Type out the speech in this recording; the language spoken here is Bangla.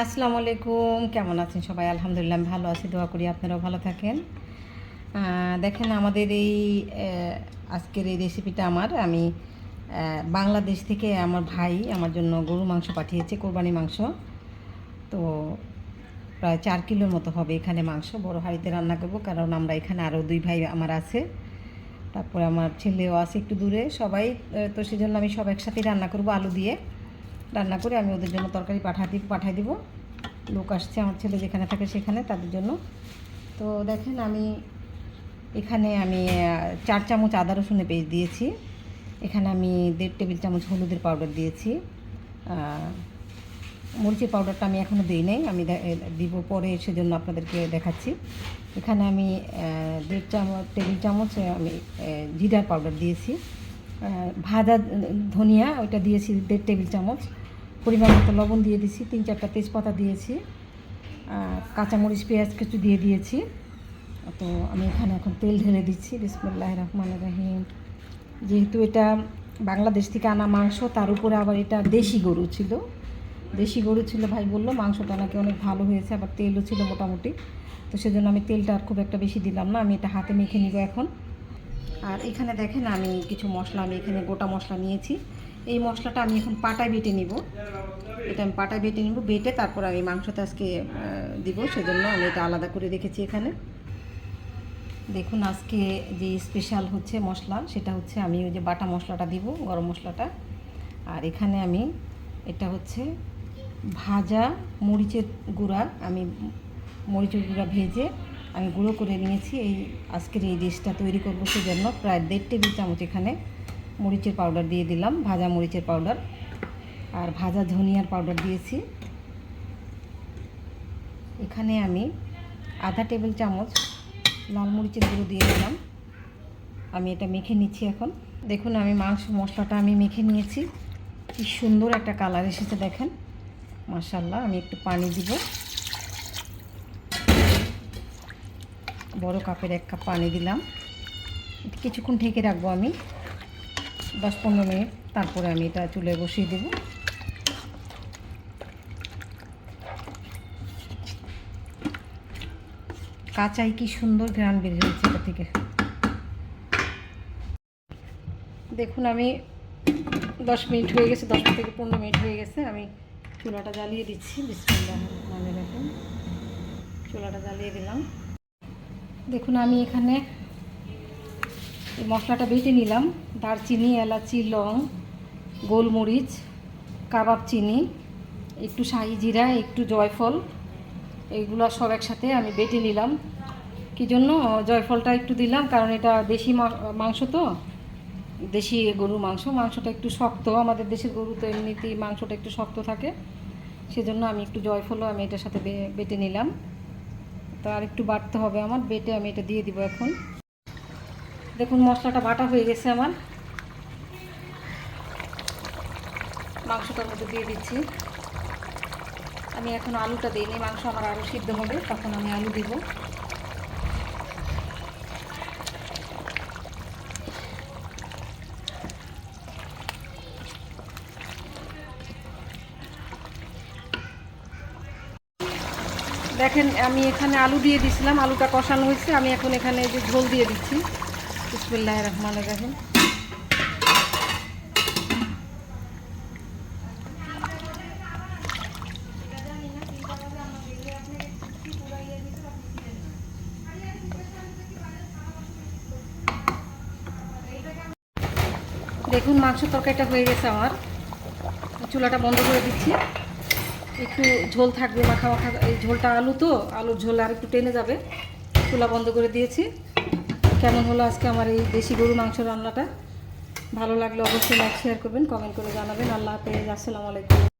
আসসালামু আলাইকুম, কেমন আছেন সবাই? আলহামদুলিল্লাহ আমি ভালো আছি, দোয়া করি আপনারাও ভালো থাকেন। দেখেন আমাদের এই আজকের এই রেসিপিটা আমি বাংলাদেশ থেকে আমার ভাই আমার জন্য গরু মাংস পাঠিয়েছে, কোরবানি মাংস। তো প্রায় 4 কিলোর মতো হবে এখানে মাংস। বড় হাঁড়িতে রান্না করব, কারণ আমরা এখানে আরও 2 ভাই আমার আছে, তারপরে আমার ছেলেও আছে একটু দূরে সবাই। তো সেজন্য আমি সব একসাথেই রান্না করব, আলু দিয়ে রান্না করে আমি ওদের জন্য তরকারি পাঠাই দিব। লোক আসছে আমার ছেলে যেখানে থাকে সেখানে, তাদের জন্য। তো দেখেন এখানে আমি 4 চামচ আদা রসুনের পেস্ট দিয়েছি। এখানে আমি 1.5 টেবিল চামচ হলুদের পাউডার দিয়েছি। মরিচের পাউডারটা আমি এখনও দিই নাই, আমি দিব পরে, সেজন্য আপনাদেরকে দেখাচ্ছি। এখানে আমি 1.5 টেবিল চামচ আমি জিরার পাউডার দিয়েছি। ভাজা ধনিয়া ওইটা দিয়েছি 1.5 টেবিল চামচ। পরিমাণ মতো লবণ দিয়ে দিয়েছি, 3-4টা তেজপাতা দিয়েছি, কাঁচামরিচ পেঁয়াজ কিছু দিয়ে দিয়েছি। তো আমি এখানে এখন তেল ঢেলে দিচ্ছি। বিসমিল্লাহির রহমানির রহিম। যেহেতু এটা বাংলাদেশ থেকে আনা মাংস, তার উপরে আবার এটা দেশি গরু ছিল, ভাই বললো মাংসটা নাকি অনেক ভালো হয়েছে, আবার তেলও ছিল মোটামুটি। তো সেজন্য আমি তেলটা আর খুব একটা বেশি দিলাম না, আমি এটা হাতে মেখে নিব এখন। আর এখানে দেখেন আমি কিছু মশলা, আমি এখানে গোটা মশলা নিয়েছি। এই মশলাটা আমি এখন পাটায় বেটে নিব। এটা আমি পাটায় বেটে নিব, বেটে তারপর আমি মাংসতে আজকে দিব, সেজন্য আমি এটা আলাদা করে রেখেছি এখানে। দেখুন আজকে যে স্পেশাল হচ্ছে মশলা, সেটা হচ্ছে আমি ওই যে বাটা মশলাটা দিব, গরম মশলাটা। আর এখানে আমি এটা হচ্ছে ভাজা মরিচের গুঁড়া, আমি মরিচের গুঁড়া ভেজে আমি গুঁড়ো করে নিয়েছি। এই আজকের এই ডিশটা তৈরি করবো, সেজন্য প্রায় 1.5 টেবিল চামচ এখানে মরিচের পাউডার দিয়ে দিলাম, ভাজা মরিচের পাউডার। আর ভাজা ধনিয়ার পাউডার দিয়েছি। এখানে আমি আধা টেবিল চামচ লাল মরিচের গুঁড়ো দিয়ে দিলাম। আমি এটা মেখে নিচ্ছি এখন। দেখুন আমি মশলাটা আমি মেখে নিয়েছি, কি সুন্দর একটা কালার এসেছে দেখেন, মাশাআল্লাহ। আমি একটু পানি দিব, বড় কাপের 1 কাপ পানি দিলাম। কিছুক্ষণ ঢেকে রাখবো আমি 10-15 মিনিট, তারপরে আমি এটা চুলায় বসিয়ে দেব। কাঁচাই কি সুন্দর ঘ্রাণ বের হয়েছে এটা থেকে। দেখুন আমি 10 মিনিট হয়ে গেছে, 10 থেকে 15 মিনিট হয়ে গেছে। আমি চুলাটা জ্বালিয়ে দিচ্ছি। বিসমিল্লাহির রহমানির রহিম। চুলাটা জ্বালিয়ে দিলাম। দেখুন আমি এখানে এই মশলাটা বেটে নিলাম। দারচিনি, এলাচি, লং, গোলমরিচ, কাবাব চিনি, একটু শাহি জিরা, একটু জয়ফল, এইগুলো সব একসাথে আমি বেটে নিলাম। কি জন্য জয়ফলটা একটু দিলাম, কারণ এটা দেশি মাংস, তো দেশি গরুর মাংসটা একটু শক্ত, আমাদের দেশের গরু তো এমনিতেই মাংসটা একটু শক্ত থাকে, সেজন্য আমি একটু জয়ফলও আমি এটার সাথে বেটে নিলাম। তো আর একটু বাটতে হবে আমার, বেটে আমি এটা দিয়ে দিব এখন। দেখুন মশলাটা বাটা হয়ে গেছে আমার, মাংসটার মধ্যে দিয়ে দিচ্ছি। আমি এখন আলুটা দিইনি, মাংস আমার আরও সিদ্ধ হবে, তখন আমি আলু দিব। দেখেন আমি এখানে আলু দিয়ে দিয়েছিলাম, আলুটা কষানো হয়েছে। আমি এখন এখানে যে ঝোল দিয়ে দিচ্ছি। বিসমিল্লাহির রহমানির রহিম। দেখুন মাংস তরকারিটা হয়ে গেছে আমার, চুলাটা বন্ধ করে দিচ্ছি। একটু ঝোল থাকবে, মাখা মাখা, এই ঝোলটা আলুর ঝোল আর একটু টেনে যাবে। চুলা বন্ধ করে দিয়েছি। কেমন হলো আজকে আমার এই দেশি গরু মাংস রান্নাটা? ভালো লাগলে অবশ্যই লাইক শেয়ার করবেন, কমেন্ট করে জানাবেন। আল্লাহ হাফেজ, আসসালামু আলাইকুম।